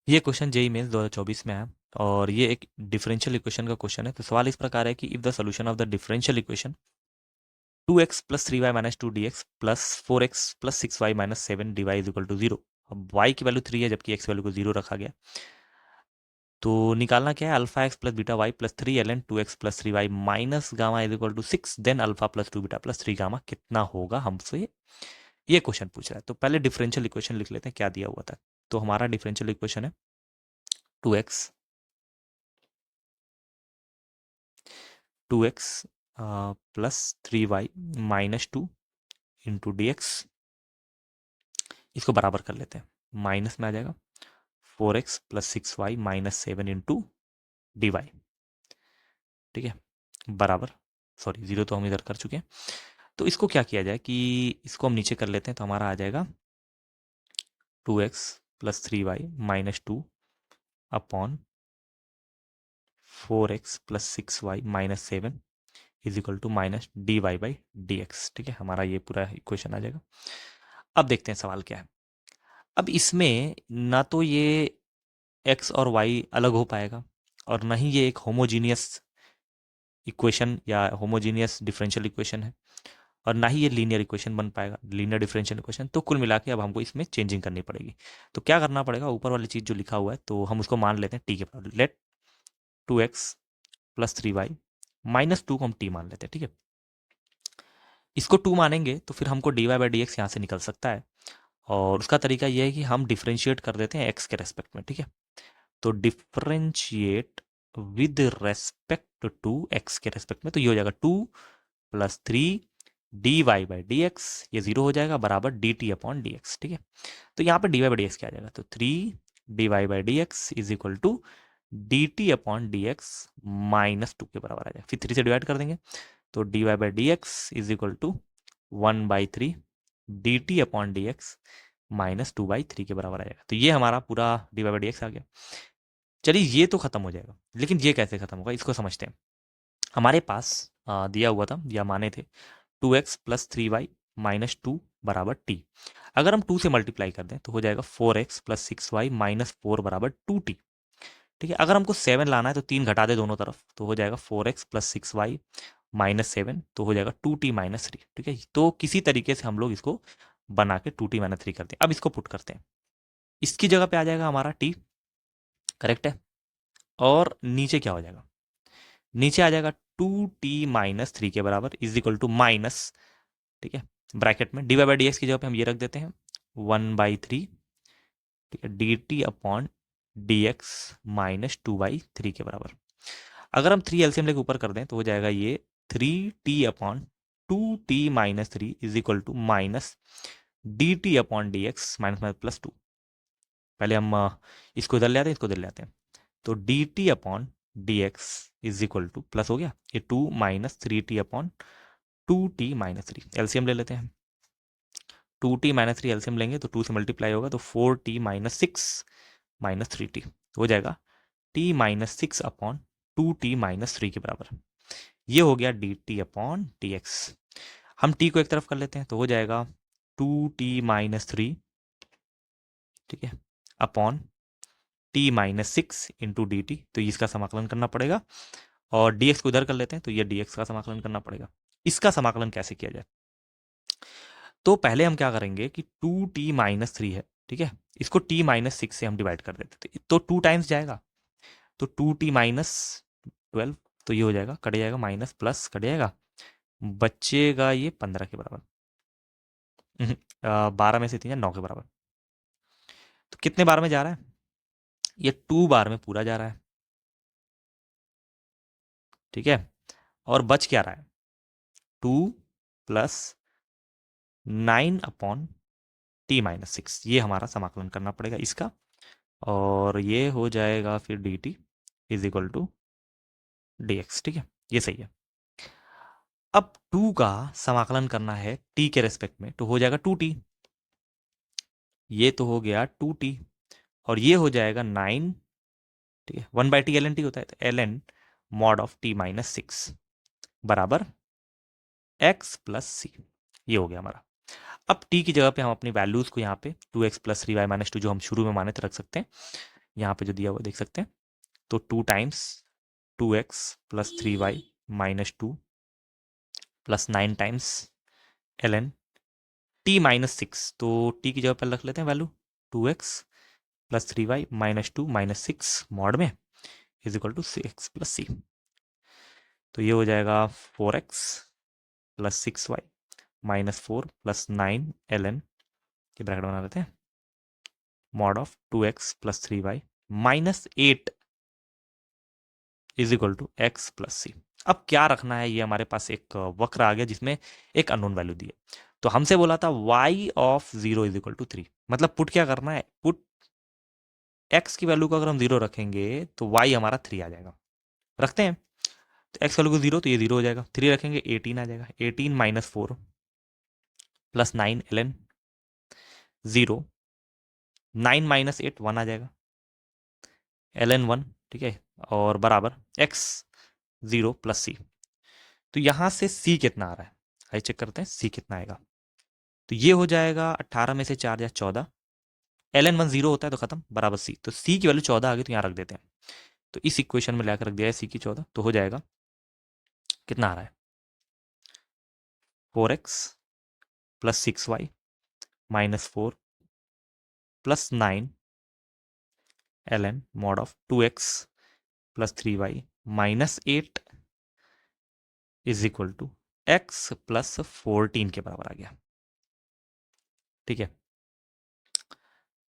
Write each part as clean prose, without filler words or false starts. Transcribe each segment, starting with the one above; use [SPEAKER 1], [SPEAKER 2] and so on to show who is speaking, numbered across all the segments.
[SPEAKER 1] ये question JEE mains 2024 में है और ये एक डिफरेंशियल इक्वेशन का क्वेश्चन है। तो सवाल इस प्रकार है कि if the solution of the differential equation 2x plus 3y minus 2dx plus 4x plus 6y minus 7dy is equal to 0। अब y की वैल्यू 3 है जबकि x वैल्यू को 0 रखा गया। तो निकालना क्या है, alpha x plus beta y plus 3 ln 2x plus 3y minus gamma is equal to 6 then alpha plus 2 beta plus 3 gamma कितना होगा, हमसे ये क्वेश्चन पूछ रहा है। तो पहले डिफरेंशियल इक्वेशन लिख लेते हैं क्या दिया हुआ था। तो हमारा डिफरेंशियल इक्वेशन है 2x 2x plus 3y minus 2 into D x. इसको बराबर कर लेते हैं, माइनस में आ जाएगा 4x plus 6y minus 7 into d y. ठीक है, बराबर, सॉरी जीरो तो हम इधर कर चुके हैं। तो इसको क्या किया जाए कि इसको हम नीचे कर लेते हैं। तो हमारा आ जाएगा 2x plus 3y minus 2 upon 4x plus 6y minus 7 is equal to minus d Y by D x. ठीक है, हमारा ये पूरा इक्वेशन आ जाएगा। अब देखते हैं सवाल क्या है। अब इसमें ना तो ये x और y अलग हो पाएगा और ना ही ये एक होमोजीनियस इक्वेशन या होमोजीनियस डिफरेंशियल इक्वेशन है और ना ही ये लीनियर इक्वेशन बन पाएगा, लीनियर डिफरेंशियल इक्वेशन। तो कुल मिला के अब हमको इसमें चेंजिंग करनी पड़ेगी। तो क्या करना पड़ेगा, ऊपर वाली चीज़ जो लिखा हुआ है तो हम उसको मान लेते हैं टी के बराबर। Late 2x plus 3y minus 2 को हम टी मान लेते हैं। ठीक है, इसको 2 मानेंगे तो फिर हमको d Y by D x यहाँ से निकल सकता है और उसका तरीका यह है कि हम डिफ्रेंशिएट कर देते हैं x के रेस्पेक्ट में। ठीक है, तो differentiate with respect to x के रेस्पेक्ट में, तो ये हो जाएगा 2 plus 3 d Y by D x, ये 0 हो जाएगा, बराबर d T upon D x. ठीक है, तो यहाँ पे d Y by D x क्या आ जाएगा, तो 3 d Y by D x is equal to d T upon D x minus 2 के बराबर आ जाएगा। फिर 3 से डिवाइड कर देंगे तो D Y by D x is equal to 1/3 D T upon D x minus 2/3 के बराबर आ जाएगा। तो ये हमारा पूरा D Y by D X आ गया। चलिए ये तो खत्म हो जाएगा, लेकिन ये कैसे खत्म होगा इसको समझते हैं। हमारे पास दिया हुआ था या माने थे 2x प्लस 3y माइनस 2 बराबर टी। अगर हम 2 से मल्टीप्लाई कर दें तो हो जाएगा 4x प्लस 6y माइनस 4 बराबर 2t। ठीक है, अगर हमको 7 लाना है तो 3 घटा दे दोनों तरफ तो हो जाएगा 4x प्लस 6y माइनस 7, तो हो जाएगा 2t माइनस 3। ठीक है, तो किसी तरीके से हम लोग इसको बना के 2t माइनस 3 करते हैं। अब इसको पुट करते हैं, इसकी जगह पे आ जाएगा हमारा t, करेक्ट है। और नीचे क्या हो जाएगा, नीचे आ जाएगा 2t माइनस 3 के बराबर इज इक्वल टू माइनस, ठीक है, ब्रैकेट में d Y by D x की जगह पे हम ये रख देते हैं 1/3, ठीक है, D T upon D x minus 2/3 के बराबर। अगर हम 3 एलसीएम लेके ऊपर कर दें तो हो जाएगा ये 3t upon 2t minus 3 is equal to minus d T upon D x minus minus plus 2। पहले हम इसको इधर ले आते हैं, इसको इधर ले आते हैं, तो D T upon D x is equal two plus हो गया ये 2 minus 3t upon 2t minus 3। LCM ले लेते हैं, 2t माइनस 3 एलसीएम लेंगे तो 2 से मल्टीप्लाई होगा तो 4t माइनस 6 माइनस 3t हो जाएगा t minus 6 upon 2t minus 3 के बराबर। ये हो गया dt अपॉन dx। हम t को एक तरफ कर लेते हैं तो हो जाएगा 2t माइनस 3, ठीक है, upon t minus 6 into D T, तो इसका समाकलन करना पड़ेगा। और dx को इधर कर लेते हैं तो ये dx का समाकलन करना पड़ेगा। इसका समाकलन कैसे किया जाए, तो पहले हम क्या करेंगे कि 2t माइनस 3 है, ठीक है, इसको t माइनस 6 से हम डिवाइड कर देते थे तो 2 टाइम्स जाएगा, तो 2t माइनस 12, तो ये हो जाएगा, कट जाएगा, माइनस प्लस कट जाएगा, बचेगा ये 15 के बराबर। 12 में से 3 9 के बराबर। तो कितने बार में जा रहा है, ये 2 बार में पूरा जा रहा है। ठीक है, और बच क्या रहा है 2 प्लस 9 अपॉन टी माइनस 6, ये हमारा समाकलन करना पड़ेगा इसका, और ये हो जाएगा फिर d t is equal to d x. ठीक है, ये सही है। अब 2 का समाकलन करना है t के रेस्पेक्ट में तो हो जाएगा 2t, ये तो हो गया 2t, और ये हो जाएगा 9, ठीक है, 1/t ln t होता है, तो ln mod of t minus 6 बराबर x प्लस सी। ये हो गया हमारा। अब t की जगह पे हम अपनी वैल्यूज को यहाँ पे 2x प्लस 3y माइनस 2 जो हम शुरू में माने थे रख सकते हैं। यहाँ पे जो दिया हुआ देख सकते हैं, तो 2 times 2x plus 3y minus 2 plus 9 times ln t minus 6, तो t की जगह पर रख लेते हैं value 2x plus 3y minus 2 minus 6 mod में is equal to x plus सी। तो ये हो जाएगा 4x plus 6y minus 4 plus 9 ln के ब्रैकेट बना लेते हैं mod of 2x plus 3y minus 8 is equal to x plus सी। अब क्या रखना है, ये हमारे पास एक वक्र आ गया जिसमें एक अननोन वैल्यू दी है। तो हमसे बोला था y of 0 is equal to 3, मतलब पुट क्या करना है, पुट x की वैल्यू को अगर हम 0 रखेंगे तो y हमारा 3 आ जाएगा। रखते हैं, तो x वैल्यू को 0 तो ये 0 हो जाएगा, 3 रखेंगे 18 आ जाएगा, 18 माइनस 4 प्लस 9 ln 0, 9 माइनस 8 1 आ जाएगा ln 1, ठीक है, और बराबर x 0 प्लस सी। तो यहां से c कितना आ रहा है, आइए चेक करते हैं c कितना आएगा। तो ये हो जाएगा 18 में से 4 या 14, ln 1 0 होता है तो खत्म, बराबर c। तो c की वैल्यू 14 आ गई, तो यहाँ रख देते हैं। तो इस इक्वेशन में लाकर रख दिया है c की 14, तो हो जाएगा कितना आ रहा है 4x plus 6y minus 4 plus 9 ln mod of 2x plus 3y minus 8 is equal to x plus 14 के बराबर आ गया। ठीक है,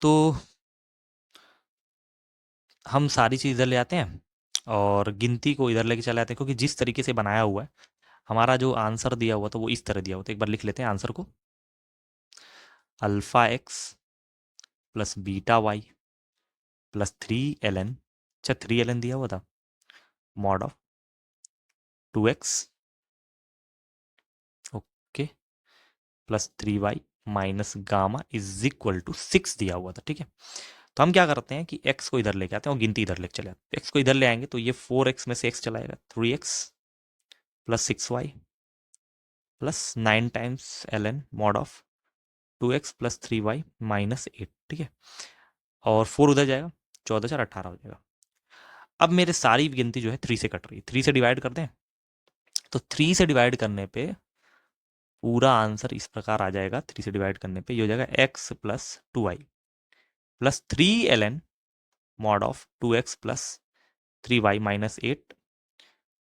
[SPEAKER 1] तो हम सारी चीज़ इधर ले आते हैं और गिनती को इधर लेके चले आते हैं, क्योंकि जिस तरीके से बनाया हुआ है हमारा जो आंसर दिया हुआ था वो इस तरह दिया हुआ था। एक बार लिख लेते हैं आंसर को, alpha x plus beta y plus 3 ln, अच्छा 3 ln दिया हुआ था, mod of 2x okay plus 3y minus gamma is equal to 6 दिया हुआ था। ठीक है, तो हम क्या करते हैं कि x को इधर लेके आते हैं और गिनती इधर लेके चले आते हैं। x को इधर ले आएंगे तो ये 4x में से x चला जाएगा, 3x plus 6y plus 9 times ln mod of 2x plus 3y minus 8। ठीक है, और 4 उधर जाएगा, 14 4 18 हो जाएगा। अब मेरे सारी गिनती जो है 3 से कट रही है, 3 से डिवाइड करते हैं, तो 3 से डिवाइड करने पे पूरा आंसर इस प्रकार आ जाएगा। 3 से डिवाइड करने पे ये हो जाएगा x plus 2y plus 3 ln mod of 2x plus 3y minus 8,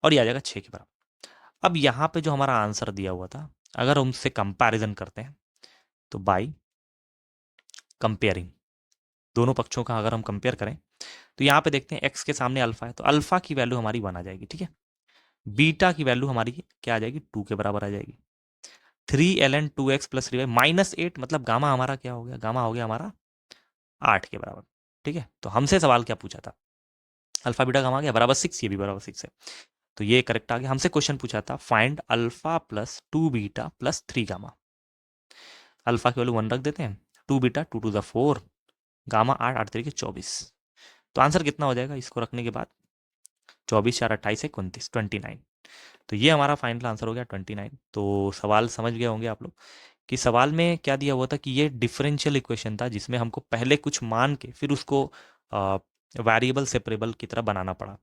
[SPEAKER 1] और ये आ जाएगा 6 के बराबर। अब यहाँ पे जो हमारा आंसर दिया हुआ था, अगर हम उससे कंपैरिजन करते हैं तो बाई कंपेयरिंग दोनों पक्षों का अगर हम कंपेयर करें तो यहाँ पे देखते हैं एक्स के सामने अल्फा है, तो अल्फा की वैल्यू हमारी 1 आ जाएगी। ठीक है, बीटा की वैल्यू हमारी क्या आ जाएगी, 2 के बराबर आ जाएगी। 3 ln 2x plus 3y minus 8, मतलब गामा हमारा क्या हो गया, गामा हो गया हमारा 8 के बराबर। ठीक है, तो हमसे सवाल क्या पूछा था, अल्फा बीटा गामा आ गया बराबर 6, ये भी बराबर 6 है, तो ये करेक्ट आ गया। हमसे क्वेश्चन पूछा था find alpha plus 2 beta plus 3 gamma. Alpha की वैल्यू 1 रख देते हैं, 2 बीटा 2 टू द 4, गामा 8 8 तरीके 24। तो आंसर कितना हो जाएगा इसको रखने के बाद, 24 4 28 29 29। तो ये हमारा फाइनल आंसर हो गया 29। तो सवाल समझ गए होंगे आप लोग कि सवाल में क्या दिया हुआ था कि ये डिफरेंशियल इक्वेशन था जिसमें हमको पहले कुछ मान के फिर उसको वेरिएबल सेपरेबल की तरह बनाना पड़ा,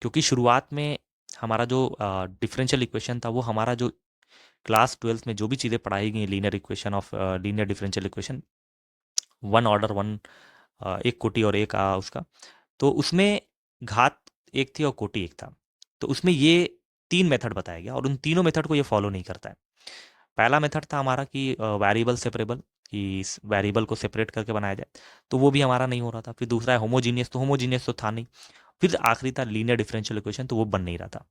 [SPEAKER 1] क्योंकि शुरुआत में हमारा जो डिफरेंशियल इक्वेशन था वो हमारा जो क्लास 12 में जो भी चीज़ें पढ़ाई गई, linear equation of linear differential equation, one order one, एक कोटि और एक उसका, तो उसमें घात एक थी और कोटि एक था। तो उसमें ये 3 मेथड बताया गया और उन तीनों मेथड को ये फॉलो नहीं करता है। पहला मेथड था हमारा कि वेरिएबल सेपरेबल, कि वेरिएबल को सेपरेट करके बनाया जाए, तो वो भी हमारा नहीं हो रहा था। फिर दूसरा है होमोजीनियस, तो होमोजीनियस तो था नहीं। फिर आखिरी था लीनियर डिफरेंशियल इक्वेशन, तो वो बन नहीं रहा था।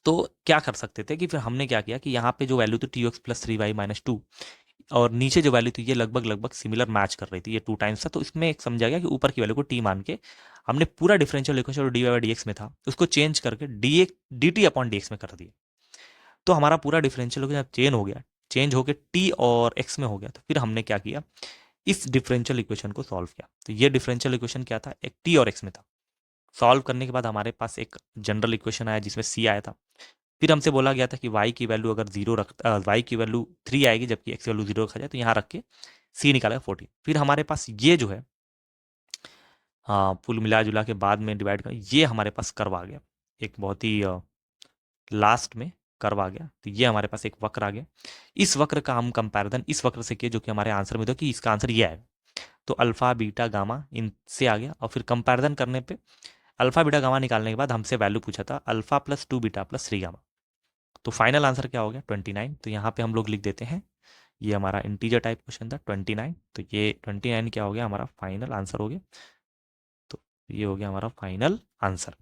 [SPEAKER 1] तो क्या कर सकते थे कि फिर हमने क्या किया कि यहाँ पे जो वैल्यू थी T x plus 3y minus 2, और नीचे जो वैल्यू थी ये लगभग लगभग सिमिलर मैच कर रही थी, ये 2 टाइम्स था। तो इसमें एक समझा गया कि ऊपर की वैल्यू को टी मान के हमने पूरा डिफरेंशियल इक्वेशन जो डी वाई डी एक्स में था उसको चेंज करके D T upon D x में कर दिया। तो हमारा पूरा डिफरेंशियल इक्वेशन चेंज हो गया, चेंज होकर टी और एक्स में हो गया। तो फिर हमने क्या किया, इस डिफरेंशियल इक्वेशन को सॉल्व किया। तो ये डिफरेंशियल इक्वेशन क्या था, एक टी और एक्स में था। सॉल्व करने के बाद हमारे पास एक जनरल इक्वेशन आया जिसमें सी आया था। फिर हमसे बोला गया था कि y की वैल्यू अगर जीरो y की वैल्यू 3 आएगी जबकि x की वैल्यू 0 रखा जाए, तो यहाँ रख के c निकालेगा 14। फिर हमारे पास ये जो है हाँ, पुल मिला जुला के बाद में डिवाइड कर, ये हमारे पास कर्व आ गया, एक बहुत ही लास्ट में कर्व आ गया। तो ये हमारे पास एक वक्र आ गया। इस वक्र का हम कंपैरिजन इस वक्र से किए जो कि हमारे आंसर में, दो कि इसका आंसर ये आएगा। तो अल्फा बीटा गामा इनसे आ गया, और फिर कंपैरिजन करने पे अल्फा बीटा गामा निकालने के बाद हमसे वैल्यू पूछा था alpha plus 2 beta plus 3 gamma. तो फाइनल आंसर क्या हो गया? 29। तो यहाँ पे हम लोग लिख देते हैं, ये हमारा इंटीजर टाइप क्वेश्चन था 29। तो ये 29 क्या हो गया? हमारा फाइनल आंसर हो गया। तो ये हो गया हमारा फाइनल आंसर।